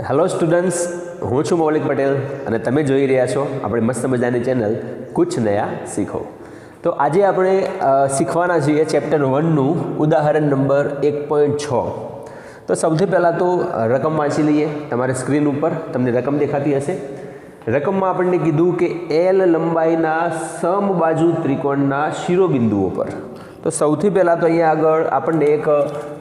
Hello students, હું છું મૌલિક પટેલ અને તમે જોઈ રહ્યા છો આપણી મસ્ત મજાની ચેનલ કુછ નયા શીખો. તો આજે આપણે શીખવાના છીએ ચેપ્ટર 1નું ઉદાહરણ નંબર 1.6. તો સૌથી પહેલાં તો રકમ વાંચી લઈએ. તમારી સ્ક્રીન ઉપર તમને રકમ દેખાતી હશે. રકમમાં આપણને કીધું કે એલ લંબાઈના સમબાજુ ત્રિકોણના શિરોબિંદુઓ પર. તો સૌથી પહેલાં તો અહીંયા આગળ આપણને એક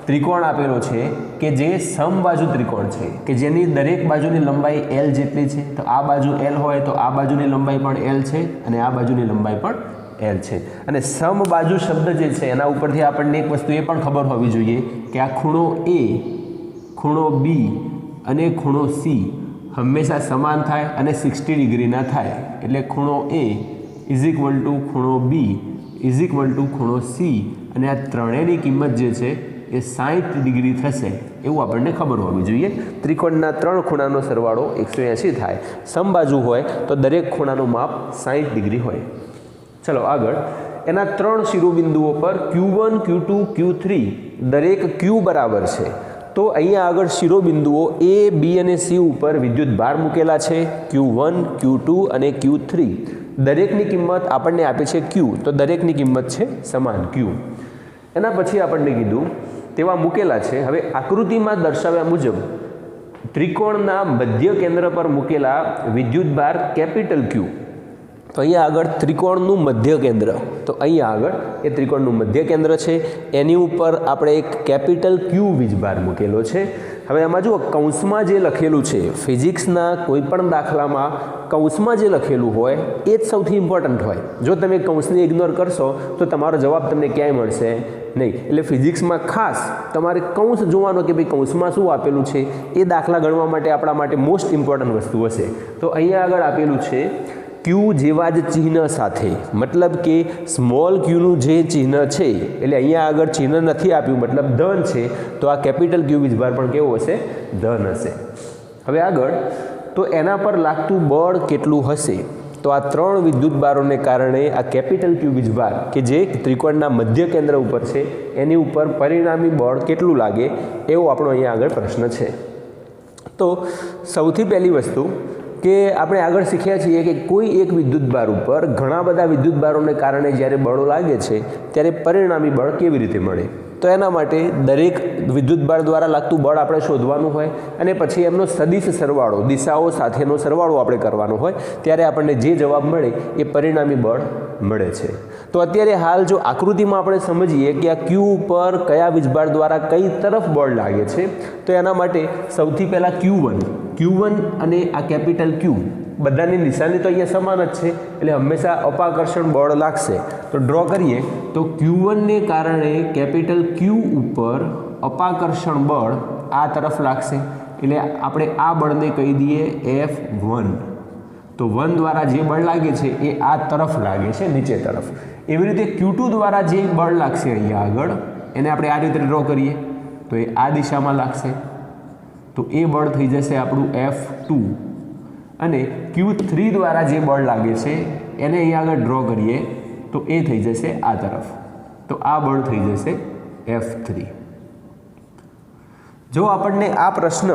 ત્રિકોણ આપેલો છે કે જે સમબાજુ ત્રિકોણ છે કે જેની દરેક બાજુની લંબાઈ એલ જેટલી છે. તો આ બાજુ એલ હોય તો આ બાજુની લંબાઈ પણ એલ છે અને આ બાજુની લંબાઈ પણ એલ છે. અને સમબાજુ શબ્દ જે છે એના ઉપરથી આપણને એક વસ્તુ એ પણ ખબર હોવી જોઈએ કે આ ખૂણો એ, ખૂણો બી અને ખૂણો સી હંમેશા સમાન થાય અને 60 ડિગ્રીના થાય. એટલે ખૂણો એ ઇઝ ઇક્વલ ટુ ખૂણો બી ઇઝ ઇક્વલ ટુ ખૂણો સી અને આ ત્રણેયની કિંમત જે છે એ 60 ડિગ્રી થશે એવું આપણને ખબર હોવી જોઈએ. ત્રિકોણના ત્રણ ખૂણાનો સરવાળો 180 થાય. સમબાજુ હોય તો દરેક ખૂણાનું માપ 60 ડિગ્રી હોય. ચલો આગળ, એના ત્રણ શિરોબિંદુઓ પર Q1, Q2, Q3 દરેક Q બરાબર છે. તો અહીંયા આગળ શિરોબિંદુઓ એ, બી અને સી ઉપર વિદ્યુત ભાર મૂકેલા છે. Q1, Q2 અને Q3 દરેકની કિંમત આપણને આપે છે Q. તો દરેકની કિંમત છે સમાન Q. એના પછી આપણને કીધું તેવા મૂકેલા છે. હવે આકૃતિમાં દર્શાવ્યા મુજબ ત્રિકોણના મધ્ય કેન્દ્ર પર મૂકેલા વિદ્યુત ભાર કેપિટલ Q. તો અહીંયા આગળ ત્રિકોણનું મધ્ય કેન્દ્ર, તો અહીંયા આગળ એ ત્રિકોણનું મધ્ય કેન્દ્ર છે. એની ઉપર આપણે એક કેપિટલ Q વીજભાર મૂકેલો છે. હવે આમાં જુઓ, કૌંસમાં જે લખેલું છે, ફિઝિક્સના કોઈ પણ દાખલામાં કૌંસમાં જે લખેલું હોય એ જ સૌથી ઇમ્પોર્ટન્ટ હોય. જો તમે કૌંસને ઇગ્નોર કરશો તો તમારો જવાબ તમને ક્યાંય મળશે નહીં. એટલે ફિઝિક્સમાં ખાસ તમારે કૌંસ જોવાનો કે ભાઈ કૌંસમાં શું આપેલું છે એ દાખલા ગણવા માટે આપણા માટે મોસ્ટ ઇમ્પોર્ટન્ટ વસ્તુ હશે. તો અહીંયા આગળ આપેલું છે Q જેવા જ ચિહ્ન સાથે, મતલબ કે સ્મોલ ક્યુનું જે ચિહ્ન છે એટલે અહીંયા આગળ ચિહ્ન નથી આપ્યું, મતલબ ધન છે. તો આ કેપિટલ Q વીજભાર પણ કેવો હશે? ધન હશે. હવે આગળ, તો એના પર લાગતું બળ કેટલું હશે? તો આ ત્રણ વિદ્યુત ભારોને કારણે આ કેપિટલ Q વીજભાર કે જે ત્રિકોણના મધ્ય કેન્દ્ર ઉપર છે એની ઉપર પરિણામી બળ કેટલું લાગે એવો આપણો અહીંયા આગળ પ્રશ્ન છે. તો સૌથી પહેલી વસ્તુ કે આપણે આગળ શીખ્યા છીએ કે કોઈ એક વિદ્યુત ભાર ઉપર ઘણા બધા વિદ્યુત ભારોને કારણે જ્યારે બળો લાગે છે ત્યારે પરિણામી બળ કેવી રીતે મળે. તો એના માટે દરેક વિદ્યુત ભાર દ્વારા લાગતું બળ આપણે શોધવાનું હોય અને પછી એમનો સદિશ સરવાળો, દિશાઓ સાથેનો સરવાળો આપણે કરવાનો હોય. ત્યારે આપણને જે જવાબ મળે એ પરિણામી બળ મળે છે. તો અત્યારે હાલ જો આકૃતિમાં આપણે સમજીએ કે આ Q ઉપર કયા વીજભાર દ્વારા કઈ તરફ બળ લાગે છે, તો એના માટે સૌથી પહેલાં Q1 અને આ કેપિટલ Q બધાની નિશાની તો અહીંયા સમાન જ છે એટલે હંમેશા અપાકર્ષણ બળ લાગશે. તો ડ્રો કરીએ તો Q1ને કારણે કેપિટલ Q ઉપર અપાકર્ષણ બળ આ તરફ લાગશે. એટલે આપણે આ બળને કહી દઈએ F1. તો 1 દ્વારા જે બળ લાગે છે એ આ તરફ લાગે છે, નીચે તરફ. એવી રીતે Q2 દ્વારા જે બળ લાગશે અહીંયા આગળ એને આપણે આ રીતે ડ્રો કરીએ તો એ આ દિશામાં લાગશે. તો એ બળ થઈ જશે આપણું F2. અને Q3 દ્વારા જે બળ લાગે છે એને અહીંયા આગળ ડ્રો કરીએ તો એ થઈ જશે આ તરફ. તો આ બળ થઈ જશે F3. જો આપણને આ પ્રશ્ન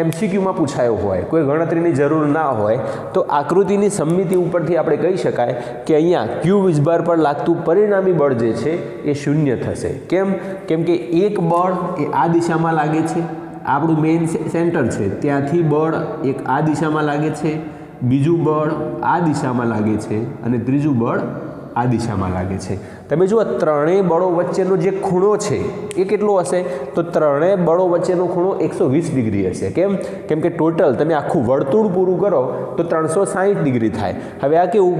MCQમાં પૂછાયો હોય, કોઈ ગણતરીની જરૂર ના હોય, તો આકૃતિની સમમિતિ ઉપરથી આપણે કહી શકાય કે અહીંયા Q વીજભાર પર લાગતું પરિણામી બળ જે છે એ શૂન્ય થશે. કેમ કે એક બળ એ આ દિશામાં લાગે છે, આપણું મેઇન સેન્ટર છે ત્યાંથી બળ એક આ દિશામાં લાગે છે, બીજું બળ આ દિશામાં લાગે છે અને ત્રીજું બળ આ દિશામાં લાગે છે. તમે જુઓ, ત્રણેય બળો વચ્ચેનો જે ખૂણો છે એ કેટલો હશે? તો ત્રણેય બળો વચ્ચેનો ખૂણો 120 ડિગ્રી હશે. કેમ કે ટોટલ તમે આખું વર્તુળ પૂરું કરો તો 360 ડિગ્રી થાય. હવે આ કેવું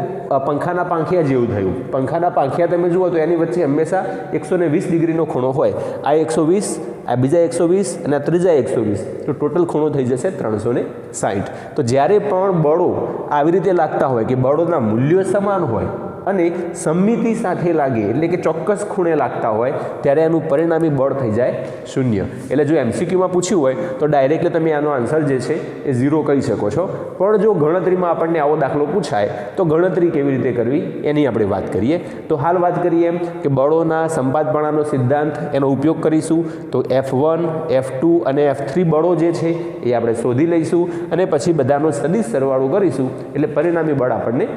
પંખાના પાંખિયા જેવું થયું. પંખાના પાંખિયા તમે જુઓ તો એની વચ્ચે હંમેશા 120 ડિગ્રીનો ખૂણો હોય. આ 120, આ બીજા 120 અને આ ત્રીજા 120, તો ટોટલ ખૂણો થઈ જશે 360. તો જ્યારે પણ બળો આવી રીતે લાગતા હોય કે બળોના મૂલ્યો સમાન હોય અને સમમિતિ સાથે લાગે એટલે કે ચોક્કસ ખૂણે લાગતા હોય ત્યારે એનું પરિણામી બળ થઈ જાય 0. એટલે જો MCQમાં પૂછ્યું હોય તો ડાયરેક્ટલી તમે આનો આન્સર જે છે એ 0 કહી શકો છો. પણ જો ગણતરીમાં આપણને આવો દાખલો પૂછાય તો ગણતરી કેવી રીતે કરવી એની આપણે વાત કરીએ. તો હાલ વાત કરીએ એમ કે બળોના સંપાતપણાનો સિદ્ધાંત એનો ઉપયોગ કરીશું. તો F1, F2 અને F3 બળો જે છે એ આપણે શોધી લઈશું અને પછી બધાનો સદિશ સરવાળો કરીશું એટલે પરિણામી બળ આપણને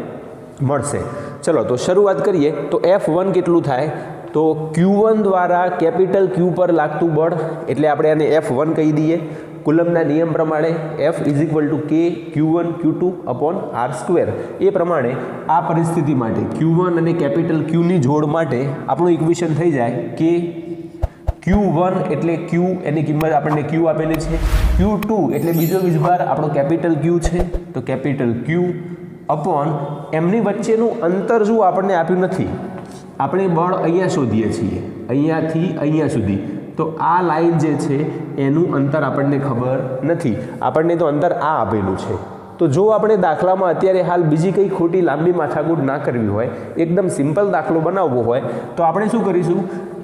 મળશે. ચલો તો શરૂઆત કરીએ. તો F1 કેટલું થાય? તો Q1 દ્વારા કેપિટલ Q પર લાગતું બળ એટલે આપણે આને F1 કહી દઈએ. કુલમના નિયમ પ્રમાણે F = K Q1 Q2 R². એ પ્રમાણે આ પરિસ્થિતિ માટે Q1 અને કેપિટલ Qની જોડ માટે આપણું ઇક્વેશન થઈ જાય કે Q1 એટલે Q એની કિંમત આપણને Q આપેલી છે. Q2 એટલે બીજો વીજભાર આપણો કેપિટલ Q છે તો કેપિટલ Q અપોન એમની વચ્ચેનું અંતર જો આપણને આપ્યું નથી, આપણે બળ અહીંયા શોધીએ છીએ અહીંયાથી અહીંયા સુધી. તો આ લાઈન જે છે એનું અંતર આપણને ખબર નથી, આપણને તો અંતર આ આપેલું છે. તો જો આપણે દાખલામાં અત્યારે હાલ બીજી કંઈ ખોટી લાંબી માથાકૂટ ના કરવી હોય, એકદમ સિમ્પલ દાખલો બનાવવો હોય તો આપણે શું કરીશું?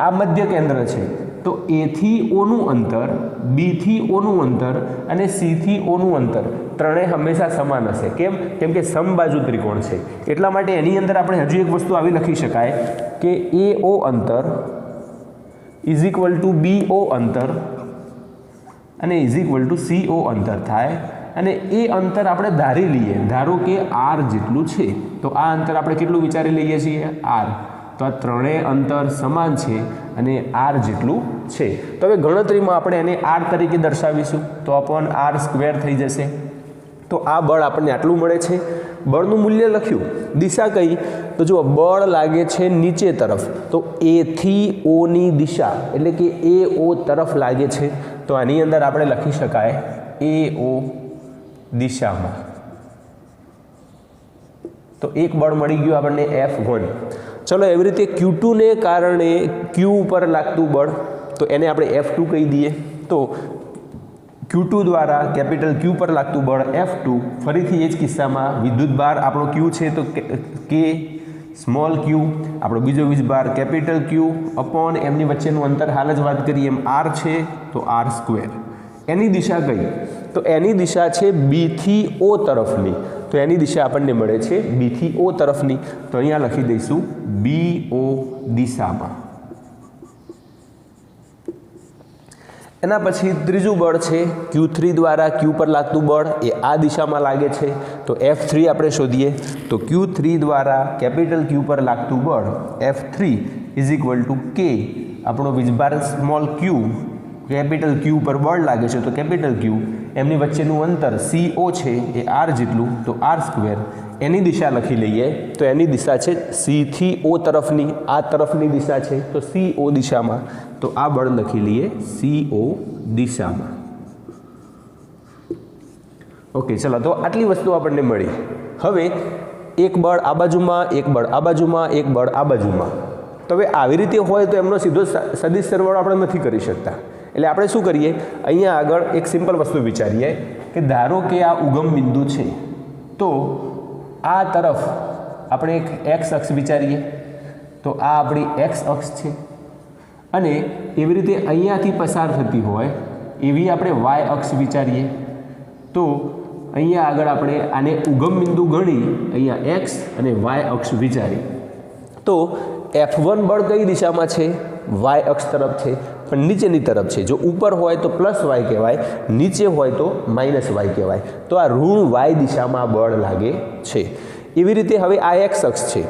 આ મધ્ય કેન્દ્ર છે તો A થી O નું અંતર, B થી O નું અંતર અને C થી O નું અંતર ત્રણેય હંમેશા સમાન હશે. કેમ કે સમબાજુ ત્રિકોણ છે એટલા માટે એની અંદર આપણે હજુ એક વસ્તુ આવી લખી શકાય કે AO અંતર = BO અંતર અને = CO અંતર થાય. અને એ અંતર આપણે ધારી લઈએ, ધારો કે R જેટલું છે તો આ અંતર આપણે કેટલું વિચારી લઈએ છીએ? R. તો આ ત્રણેય અંતર સમાન છે અને R જેટલું છે. તો હવે ગણતરીમાં આપણે એને R તરીકે દર્શાવીશું તો R² થઈ જશે. તો આ બળ આપણને આટલું મળે છે. બળનું મૂલ્ય લખ્યું. દિશા કઈ? તો જો બળ લાગે છે નીચે તરફ તો A થી O ની દિશા એટલે કે AO તરફ લાગે છે તો આની અંદર આપણે લખી શકાય AO દિશામાં. તો એક બળ મળી ગયું આપણને F1. ચલો એવી રીતે Q2 ને કારણે Q ઉપર લાગતું બળ તો એને આપણે F2 કહી દઈએ. તો Q2 દ્વારા કેપિટલ Q પર લાગતું બળ F2. ફરીથી એ જ કિસ્સામાં વિદ્યુતભાર આપણો Q છે તો K સ્મોલ q, આપણો બીજો વીજભાર કેપિટલ Q અપોન એમની વચ્ચેનું અંતર હાલ જ વાત કરીએ એમ R છે તો R². એની દિશા કઈ? તો એની દિશા છે B થી O તરફની. તો એની દિશા આપણને મળે છે B થી O તરફની. તો અહીંયા લખી દઈશું BO દિશામાં. એના પછી ત્રીજું બળ છે Q3 દ્વારા Q પર લાગતું બળ એ આ દિશામાં લાગે છે તો F3 આપણે શોધીએ. તો Q3 દ્વારા કેપિટલ Q પર લાગતું બળ F3 = K આપણો વીજભાર સ્મોલ q, કેપિટલ Q પર બળ લાગે છે તો કેપિટલ Q, એમની વચ્ચેનું અંતર CO છે એ R જેટલું તો R². એની દિશા લખી લઈએ તો એની દિશા છે C થી O તરફની, આ તરફની દિશા છે તો CO દિશામાં. તો આ બળ લખી લઈએ CO દિશામાં. ઓકે ચલો તો આટલી વસ્તુ આપણને મળી. હવે એક બળ આ બાજુમાં, એક બળ આ બાજુમાં, એક બળ આ બાજુમાં. તો હવે આવી રીતે હોય તો એમનો સીધો સદિશ સરવાળો આપણે નથી કરી શકતા. એટલે આપણે શું કરીએ? અહીંયા આગળ એક સિમ્પલ વસ્તુ વિચારીએ કે ધારો કે આ ઉગમ બિંદુ છે તો આ તરફ આપણે એક x અક્ષ વિચારીએ તો આ આપણી x અક્ષ છે અને એવી રીતે અહીંયાથી પસાર થતી હોય એવી આપણે y અક્ષ વિચારીએ તો અહીંયા આગળ આપણે આને ઉગમ બિંદુ ગણી અહીંયા x અને y અક્ષ વિચારી તો F1 બળ કઈ દિશામાં છે? y અક્ષ તરફ છે પણ નીચેની તરફ છે. જો ઉપર હોય તો +y કહેવાય, નીચે હોય તો -y કહેવાય. તો આ ઋણ y દિશામાં બળ લાગે છે. એવી રીતે હવે આ x અક્ષ છે.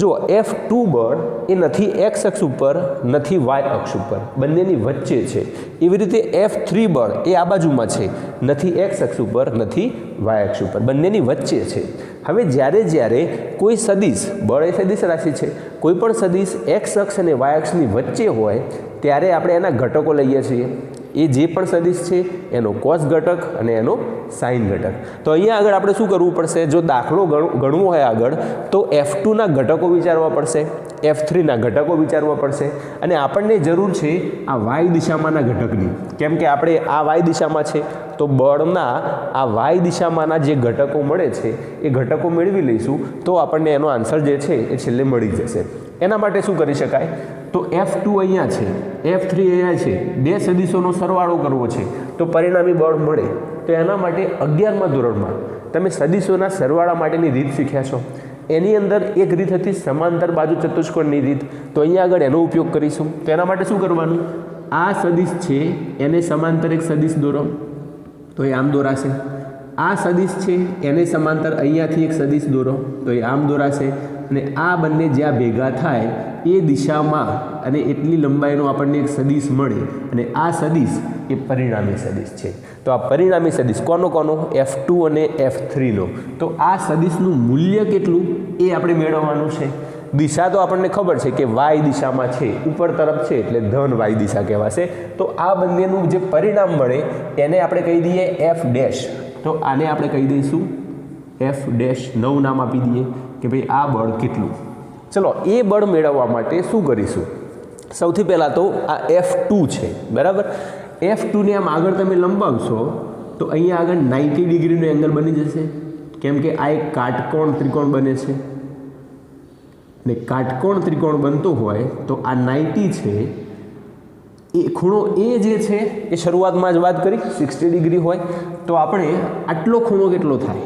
જો F2 બળ એ નથી x અક્ષ ઉપર નથી y અક્ષ ઉપર, બંનેની વચ્ચે છે. એવી રીતે F3 બળ એ આ બાજુમાં છે, નથી x અક્ષ ઉપર નથી y અક્ષ ઉપર, બંનેની વચ્ચે છે. હવે જ્યારે કોઈ સદિશ, બળ એ સદિશ રાશિ છે, કોઈ પણ સદિશ x અક્ષ અને y અક્ષની વચ્ચે હોય ત્યારે આપણે એના ઘટકો લઈએ છીએ. એ જે પણ સદિશ છે એનો cos ઘટક અને એનો sin ઘટક. તો અહીંયા આગળ આપણે શું કરવું પડશે? જો દાખલો ગણવો હોય આગળ તો F2 ના ઘટકો વિચારવા પડશે, F3ના ઘટકો વિચારવા પડશે અને આપણને જરૂર છે આ વાય દિશામાંના ઘટકની, કેમ કે આપણે આ વાય દિશામાં છે તો બળના આ વાય દિશામાંના જે ઘટકો મળે છે એ ઘટકો મેળવી લઈશું તો આપણને એનો આન્સર જે છે એ છેલ્લે મળી જશે. એના માટે શું કરી શકાય તો F2 અહીંયા છે, F3 અહીંયા છે, બે સદિશોનો સરવાળો કરવો છે તો પરિણામી બળ મળે. તો એના માટે 11મા ધોરણમાં તમે સદિશોના સરવાળા માટેની રીત શીખ્યા છો. એની અંદર એક રીત હતી સમાંતર બાજુ ચતુષ્કોણની રીત, તો અહીંયા આગળ એનો ઉપયોગ કરીશું. તો એના માટે શું કરવાનું, આ સદિશ છે એને સમાંતર એક સદિશ દોરો તો એ આમ દોરાશે. આ સદિશ છે એને સમાંતર અહીંયાથી એક સદિશ દોરો તો એ આમ દોરાશે. અને આ બંને જ્યાં ભેગા થાય એ દિશામાં અને એટલી લંબાઈનો આપણને એક સદિશ મળે અને આ સદિશ એ પરિણામી સદિશ છે. તો આ પરિણામી સદિશ કોનો F2 અને F3નો. તો આ સદિશનું મૂલ્ય કેટલું એ આપણે મેળવવાનું છે. દિશા તો આપણને ખબર છે કે વાય દિશામાં છે, ઉપર તરફ છે એટલે ધન વાય દિશા કહેવાશે. તો આ બંનેનું જે પરિણામ મળે એને આપણે કહી દઈએ F'. તો આને આપણે કહી દઈશું F', નવું નામ આપી દઈએ કે ભાઈ આ બળ કેટલું. ચલો એ બળ મેળવવા માટે શું કરીશું, સૌથી પહેલાં તો આ F2 છે બરાબર. F2ને આમ આગળ તમે લંબાવશો તો અહીંયા આગળ 90 ડિગ્રીનો એંગલ બની જશે, કેમ કે આ એક કાટકોણ ત્રિકોણ બને છે ને કાટકોણ ત્રિકોણ બનતો હોય તો આ 90 છે એ ખૂણો એ જે છે એ શરૂઆતમાં જ વાત કરી 60 ડિગ્રી હોય તો આપણે આટલો ખૂણો કેટલો થાય,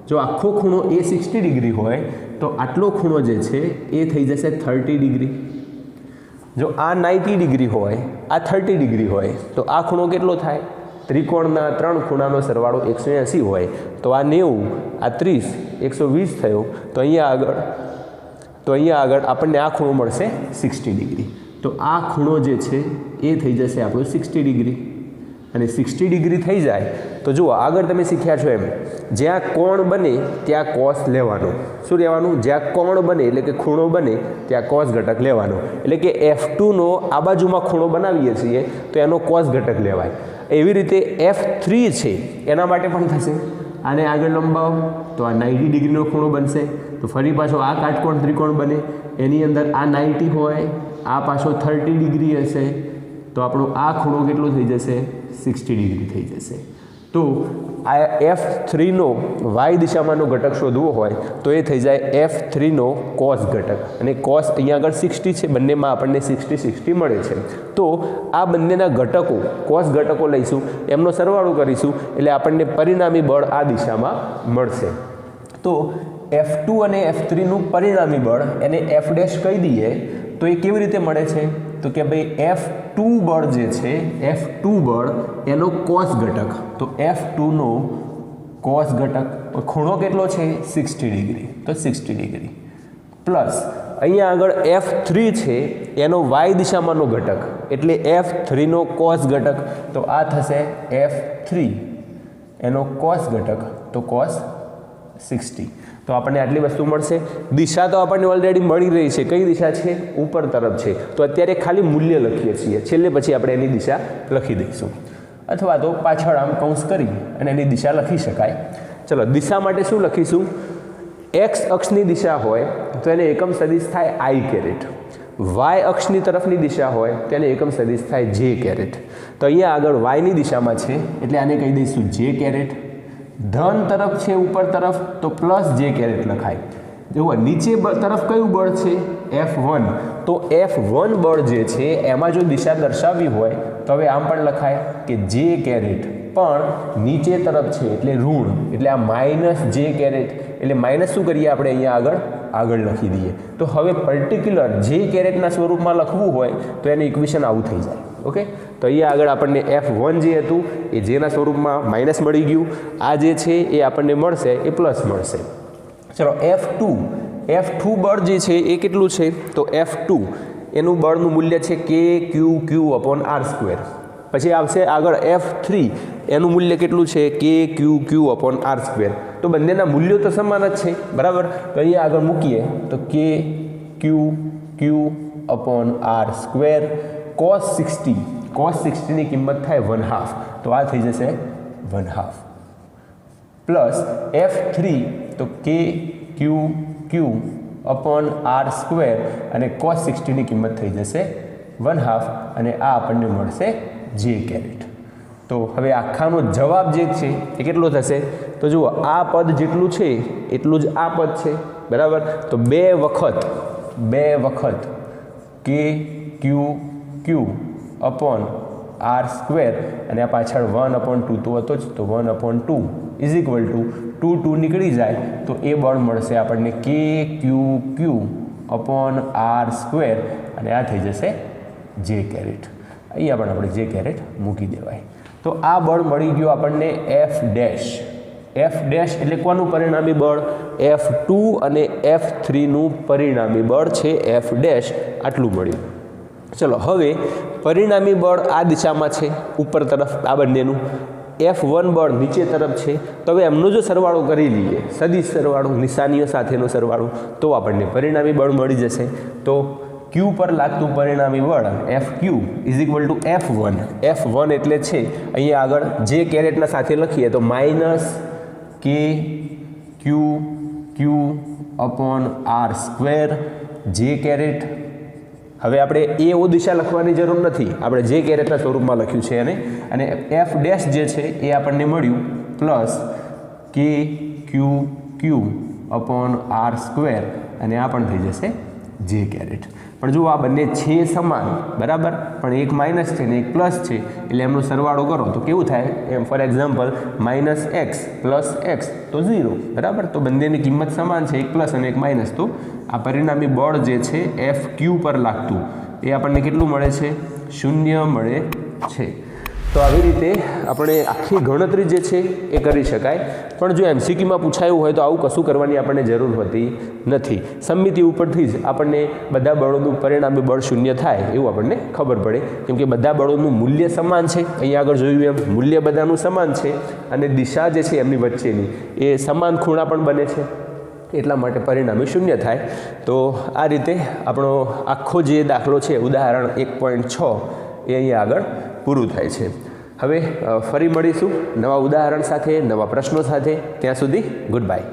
જો આખો ખૂણો એ 60 ડિગ્રી હોય તો આટલો ખૂણો જે છે એ થઈ જશે 30 ડિગ્રી. જો આ 90 ડિગ્રી હોય, આ 30 ડિગ્રી હોય તો આ ખૂણો કેટલો થાય, ત્રિકોણના 3 ખૂણાનો સરવાળો 180 હોય તો આ 90, આ 30, 120 થયો. તો અહીંયા આગળ આપણને આ ખૂણો મળશે 60 ડિગ્રી. તો આ ખૂણો જે છે એ થઈ જશે આપણું 60 ડિગ્રી. અને 60 ડિગ્રી થઈ જાય તો જુઓ આગળ તમે શીખ્યા છો એમ, જ્યાં કોણ બને ત્યાં કોસ લેવાનો. શું લેવાનું, જ્યાં કોણ બને એટલે કે ખૂણો બને ત્યાં કોસ ઘટક લેવાનો. એટલે કે F2નો આ બાજુમાં ખૂણો બનાવીએ છીએ તો એનો કોસ ઘટક લેવાય. એવી રીતે F3 છે એના માટે પણ થશે. આને આગળ લંબાવો તો આ 90 ડિગ્રીનો ખૂણો બનશે. તો ફરી પાછો આ કાટકોણ ત્રિકોણ બને, એની અંદર આ 90 હોય, આ પાછો 30 ડિગ્રી હશે તો આપણો આ ખૂણો કેટલો થઈ જશે, 60 ડિગ્રી થઈ જશે. તો આ F3નો વાય દિશામાંનો ઘટક શોધવો હોય તો એ થઈ જાય F3નો કોસ ઘટક. અને કોસ અહીંયા આગળ 60 છે, બંનેમાં આપણને 60 મળે છે. તો આ બંનેના ઘટકો કોસ ઘટકો લઈશું, એમનો સરવાળો કરીશું એટલે આપણને પરિણામી બળ આ દિશામાં મળશે. તો F2 અને F3નું પરિણામી બળ એને F' કહી દઈએ તો એ કેવી રીતે મળે છે તો કે ભાઈ F2 બળ જે છે, F2 બળ એનો કોસ ઘટક. તો F2નો કોસ ઘટક ખૂણો કેટલો છે 60 ડિગ્રી, તો 60 ડિગ્રી પ્લસ અહીંયા આગળ F3 છે એનો વાય દિશામાંનો ઘટક એટલે F3નો કોસ ઘટક. તો આ થશે F3 એનો કોસ ઘટક તો કોસ 60. તો આપણને આટલી વસ્તુ મળશે. દિશા તો આપણને ઓલરેડી મળી રહી છે, કઈ દિશા છે, ઉપર તરફ છે. તો અત્યારે ખાલી મૂલ્ય લખીએ છીએ, છેલ્લે પછી આપણે એની દિશા લખી દઈશું અથવા તો પાછળ આમ કૌંસ કરી અને એની દિશા લખી શકાય. ચલો દિશા માટે શું લખીશું, x અક્ષની દિશા હોય તો એને એકમ સદિશ થાય I કેરેટ, y અક્ષની તરફની દિશા હોય તો એને એકમ સદિશ થાય j કેરેટ. તો અહીંયા આગળ y ની દિશામાં છે એટલે આને કહી દઈશું j કેરેટ. ધન તરફ છે ઉપર તરફ તો પ્લસ j કેરેટ લખાય. જુઓ નીચે તરફ કયું બળ છે F1, તો F1 બળ જે છે એમાં જો દિશા દર્શાવવી હોય તો હવે આમ પણ લખાય કે j કેરેટ, પણ નીચે તરફ છે એટલે ઋણ, એટલે આ માઇનસ j કેરેટ. એટલે માઇનસ શું કરીએ આપણે અહીંયા આગળ લખી દઈએ. તો હવે પર્ટિક્યુલર j કેરેટના સ્વરૂપમાં લખવું હોય તો એનું ઇક્વેશન આવું થઈ જાય. ઓકે, તો અહીંયા આગળ આપણને F1 જે હતું એ જેના સ્વરૂપમાં માઇનસ મળી ગયું, આ જે છે એ આપણને મળશે એ પ્લસ મળશે. ચલો F2 બળ જે છે એ કેટલું છે તો F2 એનું બળનું મૂલ્ય છે KQQ/r². પછી આવશે આગળ F3 એનું મૂલ્ય કેટલું છે KQQ/r². તો બંનેના મૂલ્યો તો સમાન જ છે બરાબર. તો અહીંયા આગળ મૂકીએ તો KQQ/r². cos 60 ની કિંમત થાય 1/2, તો આ થઈ જશે 1/2 પ્લસ F3 તો KQQ अपॉन आर स्क्वेर અને cos 60ની કિંમત થઈ જશે 1/2 અને આ આપણને મળશે જે કેરેટ। તો હવે આખાનો જવાબ જે છે એ કેટલો થશે? તો જુઓ આ પદ જેટલું છે એટલું જ આ પદ છે, બરાબર। તો બે વખત કે ક્યુ ક્યુ अपॉन आर स्क्वेर અને આ પાછળ 1/2 તો હતો જ, તો 1/2 ઇઝ ઇક્વલ ટુ 2 નીકળી જાય તો એ બળ મળશે આપણને કે ક્યુ ક્યુ अपॉन आर स्क्वेर અને આ થઈ જશે જે કેરેટ। અહીંયા પણ આપણે જે કેરેટ મૂકી દેવાય। તો આ બળ મળી ગયું આપણને એફ ડેશ એટલે કોનું પરિણામી બળ? F2 અને F3નું પરિણામી બળ છે એફ ડેશ, આટલું મળ્યું। ચલો હવે પરિણામી બળ આ દિશામાં છે ઉપર તરફ, આ બંનેનું F1 બળ નીચે તરફ છે। તો હવે એમનો જો સરવાળો કરી લઈએ, સદિશ સરવાળો, નિશાનીઓ સાથેનો સરવાળો, તો આપણને પરિણામી બળ મળી જશે। તો ક્યુ પર લાગતું પરિણામી બળ FQ is equal to F1 એટલે છે અહીંયા આગળ જે કેરેટના સાથે લખીએ તો માઇનસ કે ક્યુ ક્યુ अपॉन આર સ્ક્વેર જે કેરેટ। હવે આપણે એ દિશા લખવાની જરૂર નથી, આપણે જે કેરેટના સ્વરૂપમાં લખ્યું છે એને, અને એફ ડેશ જે છે એ આપણને મળ્યું પ્લસ કે ક્યુ ક્યુ अपॉन આર સ્ક્વેર અને આ પણ થઈ જશે જે કેરેટ। પણ જો આ બંને છે સમાન, બરાબર, પણ એક માઇનસ છે ને એક પ્લસ છે, એટલે એમનો સરવાળો કરો તો કેવું થાય? એમ ફોર એક્ઝામ્પલ -x + x તો 0, બરાબર। તો બંનેની કિંમત સમાન છે, એક પ્લસ અને એક માઇનસ, તો આ પરિણામી બળ જે છે FQ પર લાગતું એ આપણને કેટલું મળે છે? 0 મળે છે। તો આવી રીતે આપણે આખી ગણતરી જે છે એ કરી શકાય। પણ જો MCQમાં પૂછાયું હોય તો આવું કશું કરવાની આપણને જરૂર હોતી નથી। સમમિતિ ઉપરથી જ આપણને બધા બળોનું પરિણામી બળ 0 થાય એવું આપણને ખબર પડે, કેમ કે બધા બળોનું મૂલ્ય સમાન છે। અહીંયા આગળ જોયું એમ મૂલ્ય બધાનું સમાન છે અને દિશા જે છે એમની વચ્ચેની એ સમાન ખૂણા પણ બને છે, એટલા માટે પરિણામી 0 થાય। તો આ રીતે આપણો આખો જે દાખલો છે ઉદાહરણ 1.6 એ અહીંયા આગળ પૂરું થાય છે। હવે ફરી મળીશું નવા ઉદાહરણ સાથે, નવા પ્રશ્નો સાથે। ત્યાં સુધી ગુડ બાય।